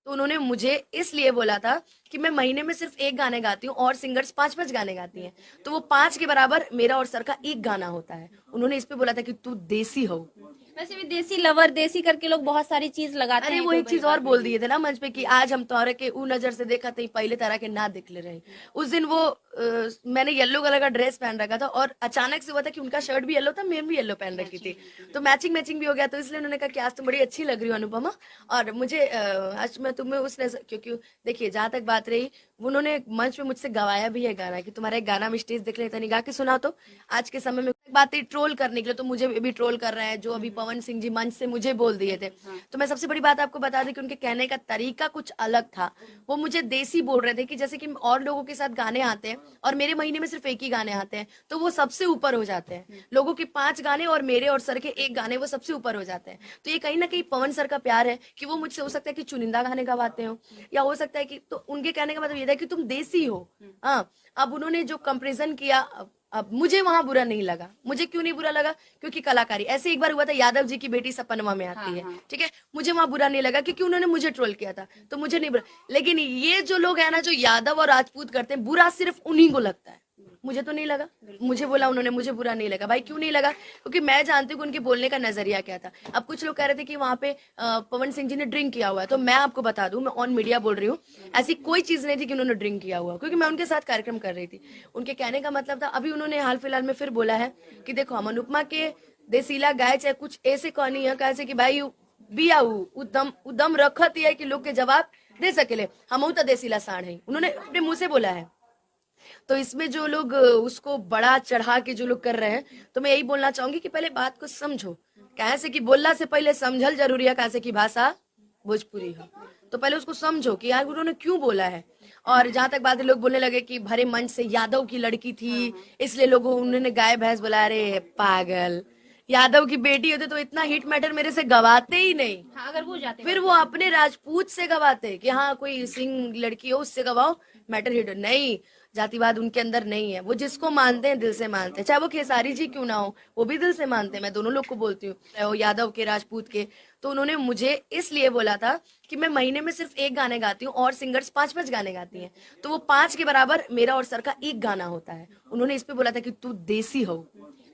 तो उन्होंने मुझे इसलिए बोला था कि मैं महीने में सिर्फ एक गाने गाती हूँ और सिंगर्स 5-5 गाने गाती हैं, तो वो 5 के बराबर मेरा और सर का एक गाना होता है। उन्होंने इस पे बोला था कि तू देसी हो। वैसे भी देसी लवर देसी करके लोग बहुत सारी चीज लगाते अरे हैं वो कोई एक बड़ी चीज और बात बोल नहीं है। दिए थे ना मंच पे कि आज हम तोहरे के ऊ नजर से देखा थे पहले तरह के ना दिखले रहे। उस दिन वो मैंने येलो कलर का ड्रेस पहन रखा था और अचानक से हुआ था कि उनका शर्ट भी येलो था, मैं भी येलो पहन रखी थी, तो मैचिंग मैचिंग भी हो गया। तो इसलिए उन्होंने कहा कि आज तुम बड़ी अच्छी लग रही हो अनुपमा, और मुझे आज मैं तुम्हें उस नजर, क्योंकि देखिए जहां तक बात रही, उन्होंने मंच पे मुझसे गवाया भी है गाना कि तुम्हारा एक गाना हम स्टेज देख लेते नहीं गा के सुना। तो आज के समय में बात ट्रोल करने के लिए तो मुझे भी ट्रोल कर रहे हैं, जो अभी पवन सिंह जी मंच से मुझे बोल दिए थे। तो मैं सबसे बड़ी बात आपको बता दी कि उनके कहने का तरीका कुछ अलग था। वो मुझे देसी बोल रहे थे कि जैसे कि और लोगों के साथ गाने आते हैं और मेरे महीने में सिर्फ एक ही गाने आते हैं, तो वो सबसे ऊपर हो जाते हैं। लोगों के 5 गाने और मेरे और सर के एक गाने वो सबसे ऊपर हो जाते हैं। तो ये कहीं ना कहीं पवन सर का प्यार है कि वो मुझसे हो सकता है कि चुनिंदा गाने गवाते हो, या हो सकता है कि, तो उनके कहने का मतलब ये था कि तुम देसी हो। हाँ, अब उन्होंने जो कंपेरिजन किया, अब मुझे वहां बुरा नहीं लगा। मुझे क्यों नहीं बुरा लगा? क्योंकि कलाकारी ऐसे एक बार हुआ था, यादव जी की बेटी सपनवा में आती है, ठीक है, मुझे वहां बुरा नहीं लगा क्योंकि उन्होंने मुझे ट्रोल किया था, तो मुझे नहीं बुरा। लेकिन ये जो लोग है ना, जो यादव और राजपूत करते हैं, बुरा सिर्फ उन्हीं को लगता है, मुझे तो नहीं लगा। मुझे बोला उन्होंने, मुझे बुरा नहीं लगा। भाई क्यों नहीं लगा? क्योंकि मैं जानती हूँ कि उनके बोलने का नजरिया क्या था। अब कुछ लोग कह रहे थे कि वहां पे पवन सिंह जी ने ड्रिंक किया हुआ है, तो मैं आपको बता दूं, मैं ऑन मीडिया बोल रही हूँ, ऐसी कोई चीज नहीं थी कि उन्होंने ड्रिंक किया हुआ, क्योंकि मैं उनके साथ कार्यक्रम कर रही थी। उनके कहने का मतलब था, अभी उन्होंने हाल फिलहाल में फिर बोला है कि देखो हम अनुपमा के देसीला गाय चाहे कुछ ऐसे कहनी है, कैसे कि भाई बिया उदम उदम रखत है कि लोग के जवाब दे सकेले, हम तो देसीला साढ़ है, उन्होंने अपने मुंह से बोला है। तो इसमें जो लोग उसको बड़ा चढ़ा के जो लोग कर रहे हैं, तो मैं यही बोलना चाहूंगी कि पहले बात को समझो। कैसे कि बोलना से पहले समझल जरूरी है, कैसे की भाषा भोजपुरी हो, तो पहले उसको समझो कि यार उन्होंने क्यों बोला है। और जहां तक बात है, लोग बोलने लगे कि भरे मंच से यादव की लड़की थी इसलिए लोगों उन्होंने गाय भैंस बुला रहे, पागल। यादव की बेटी होते तो इतना हिट मैटर मेरे से गवाते ही नहीं। हाँ, अगर वो जाते फिर वो अपने राजपूत से गवाते कि हाँ कोई सिंह लड़की हो उससे गवाओ, मैटर हिट नहीं। जातिवाद उनके अंदर नहीं है, वो जिसको मानते हैं दिल से मानते हैं, चाहे वो खेसारी जी क्यों ना हो, वो भी दिल से मानते हैं। मैं दोनों लोग को बोलती हूँ, चाहे वो यादव के राजपूत के। तो उन्होंने मुझे इसलिए बोला था कि मैं महीने में सिर्फ एक गाने गाती हूँ और सिंगर्स 5-5 गाने गाती हैं, तो वो 5 के बराबर मेरा और सर का एक गाना होता है। उन्होंने इस पे बोला था कि तू देसी हो।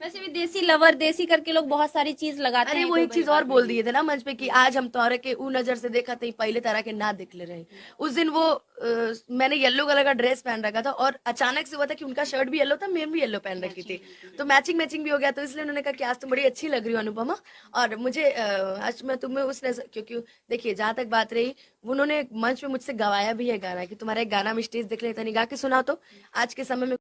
वैसे भी देसी लवर देसी करके लोग बहुत सारी चीज लगाते अरे हैं वो कोई एक बड़ी चीज और बात बोल नहीं है। दिए थे ना मंच पे कि आज हम तोहरे के ऊ नजर से देखा थे पहले तरह के ना दिखले रहे। उस दिन वो मैंने येलो कलर का ड्रेस पहन रखा था और अचानक से हुआ था कि उनका शर्ट भी येलो था, मैं भी येलो पहन रखी थी, तो मैचिंग मैचिंग भी हो गया। तो इसलिए उन्होंने कहा कि आज तुम बड़ी अच्छी लग रही हो अनुपमा, और मुझे आज मैं तुम्हें उस नजर, क्योंकि देखिए जहां तक बात रही, उन्होंने मंच पे मुझसे गवाया भी है गाना कि तुम्हारा एक गाना हम स्टेज देख लेते नहीं गा के सुना। तो आज के समय में